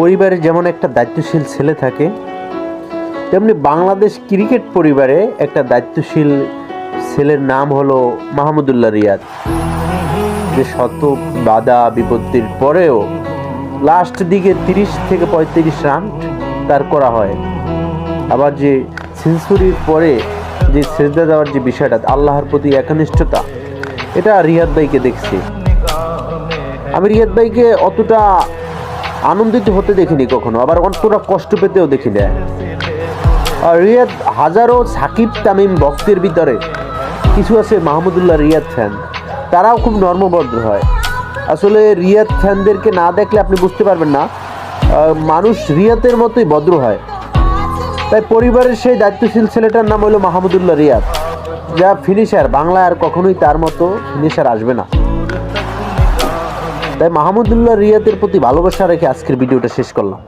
পরিবারে যেমন একটা দায়িত্বশীল ছেলে থাকে, তেমনি বাংলাদেশ ক্রিকেট পরিবারে একটা দায়িত্বশীল ছেলের নাম হলো মাহমুদুল্লাহ রিয়াদ, যে শত বাধা বিপত্তির পরেও লাস্ট দিকে 30 থেকে 35 রান তার করা হয়। আবার যে সেঞ্চুরির পরে যে সেজদা দেওয়ার যে বিষয়টা, আল্লাহর প্রতি একনিষ্ঠতা, এটা রিয়াদ ভাইকে দেখছি। আমি রিয়াদ ভাইকে অতটা আনন্দিত হতে দেখিনি কখনো, আবার অতটা কষ্ট পেতেও দেখি না। আর রিয়াদ হাজারো সাকিব তামিম ভক্তের ভিতরে কিছু আছে মাহমুদুল্লাহ রিয়াদ ফ্যান, তারাও খুব নর্মভদ্র হয়। আসলে রিয়াদ ফ্যানদেরকে না দেখলে আপনি বুঝতে পারবেন না মানুষ রিয়াদের মতোই ভদ্র হয়। তাই পরিবারের সেই দায়িত্বশীল ছেলেটার নাম হলো মাহমুদুল্লাহ রিয়াদ, যা ফিনিশার, বাংলায় আর কখনোই তার মতো ফিনিশার আসবে না। তাই মাহমুদুল্লাহ রিয়াদের প্রতি ভালোবাসা রেখে আজকের ভিডিওটা শেষ করলাম।